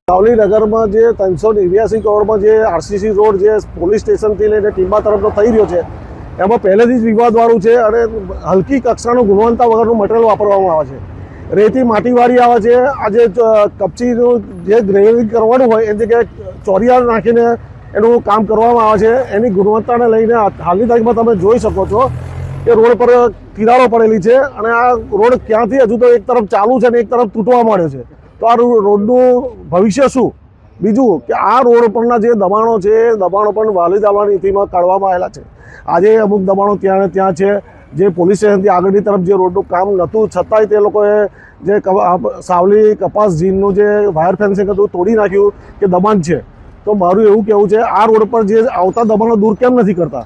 સાવલી નગરમાં જે 389 કરોડમાં જે આરસીસી રોડ જે પોલીસ સ્ટેશનથી લઈને ટીંબા તરફનો થઈ રહ્યો છે એમાં પહેલેથી જ વિવાદવાળું છે અને હલકી કક્ષાનું ગુણવત્તા વગરનું મટીરિયલ વાપરવામાં આવે છે। રેતી માટીવાળી આવે છે। આજે કપચીનું જે ગ્રેવિંગ કરવાનું હોય એ જગ્યાએ ચોરિયાળ નાખીને એનું કામ કરવામાં આવે છે। એની ગુણવત્તાને લઈને હાલની તારીખમાં તમે જોઈ શકો છો કે રોડ પર તિરાડો પડેલી છે અને આ રોડ ક્યાંથી હજુ તો એક તરફ ચાલુ છે અને એક તરફ તૂટવા માંડ્યો છે। તો આ રોડનું ભવિષ્ય શું? બીજું કે આ રોડ પરના જે દબાણો છે એ દબાણો પણ વાલી દાલવાની નીતિમાં કાઢવામાં આવેલા છે। આજે અમુક દબાણો ત્યાં ને ત્યાં છે જે પોલીસ સ્ટેશનથી આગળની તરફ જે રોડનું કામ નહોતું છતાંય તે લોકોએ જે સાવલી કપાસ જીનનું જે વાયર ફેન્સિંગ હતું તોડી નાખ્યું કે દબાણ છે। તો મારું એવું કહેવું છે આ રોડ પર જે આવતા દબાણો દૂર કેમ નથી કરતા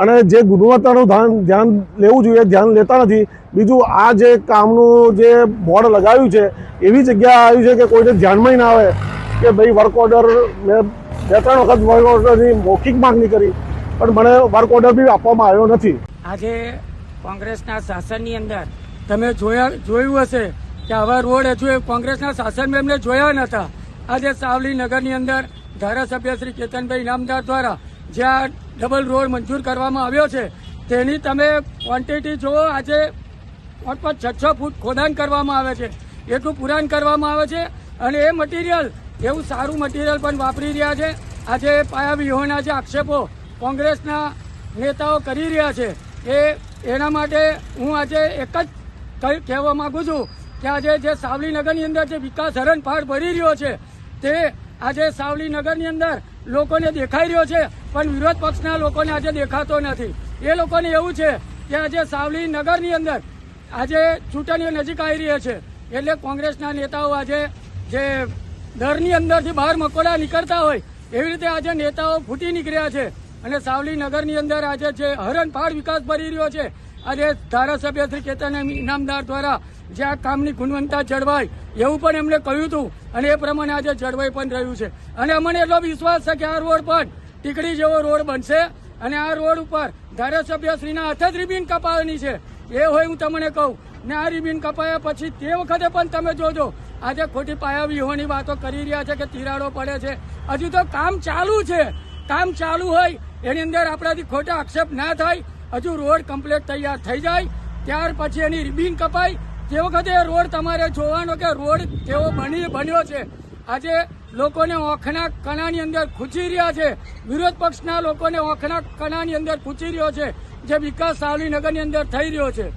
અને જે ગુણવત્તાનું ધ્યાન લેવું જોઈએ ધ્યાન લેતા નથી। બીજું આ જે કામનું જે બોર્ડ લગાવ્યું છે એવી જગ્યા આવી છે કે કોઈને ધ્યાનમાં ના આવે કે ભાઈ વર્ક ઓર્ડર મેં 2-3 વખત વર્ક ઓર્ડરની મૌખિક માંગણી કરી પણ મને વર્ક ઓર્ડર બી આપવામાં આવ્યો નથી। આજે કોંગ્રેસના શાસનની અંદર તમે જોયું હશે કે આવા રોડ હજુ કોંગ્રેસના શાસનમાં એમને જોયા નહોતા। આજે સાવલી નગરની અંદર ધારાસભ્ય શ્રી કેતનભાઈ ઇનામદાર દ્વારા જ્યાં ડબલ રોડ મંજૂર કરવામાં આવ્યો છે તેની તમે ક્વોન્ટિટી જુઓ। આજે 5-6 ફૂટ ખોદાણ કરવામાં આવે છે એટલું પુરાણ કરવામાં આવે છે અને એ મટીરિયલ એવું સારું મટીરિયલ પણ વાપરી રહ્યા છે। આજે પાયાવિહોણા જે આક્ષેપો કોંગ્રેસના નેતાઓ કરી રહ્યા છે એના માટે હું આજે એક જ કહેવા માંગુ છું કે આજે જે સાવલી નગરની અંદર જે વિકાસ હરણફાળ ભરી રહ્યો છે તે આજે સાવલી નગરની અંદર લોકોને દેખાઈ રહ્યો છે પણ વિરોધ પક્ષના લોકોને આજે દેખાતો નથી। એ લોકોને એવું છે કે આજે સાવલી નગરની અંદર આજે ચૂંટણીઓ નજીક આવી રહી છે એટલે કોંગ્રેસના નેતાઓ આજે જે દરની અંદરથી બહાર મકોડા નીકળતા હોય એવી રીતે આજે નેતાઓ ફૂટી નીકળ્યા છે અને સાવલી નગરની અંદર આજે જે હરણફાળ વિકાસ ભરી રહ્યો છે આજે ધારાસભ્ય શ્રી કેતન ઇનામદાર દ્વારા જે આ કામની ગુણવત્તા જળવાય એવું પણ એમણે કહ્યું હતું અને એ પ્રમાણે આજે જળવાઈ પણ રહ્યું છે। અને અમને એટલો વિશ્વાસ છે કે આ રોડ પર ટીકડી જેવો રોડ બનશે અને આ રોડ ઉપર ધારાસભ્ય શ્રીના હાથે જ રિબિન કપાવવાની છે એ હોય હું તમને કહું ને આ રિબિન કપાયા પછી તે વખતે પણ તમે જોજો આજે ખોટી પાયાવિહોણી વાતો કરી રહ્યા છે કે તિરાડો પડે છે હજુ તો કામ ચાલુ છે। કામ ચાલુ હોય એની અંદર આપણાથી ખોટા આક્ષેપ ના થાય હજુ રોડ કમ્પ્લીટ તૈયાર થઈ જાય ત્યાર પછી એની રિબિન કપાય તે વખતે રોડ તમારે જોવાનો કે રોડ કેવો બન્યો છે। આજે લોકોને ઓખના કણાની અંદર ખૂંચી રહ્યા છે વિરોધ પક્ષના લોકોને ઓખના કણાની અંદર ખૂંચી રહ્યો છે જે વિકાસ સાવલી નગરની અંદર થઈ રહ્યો છે।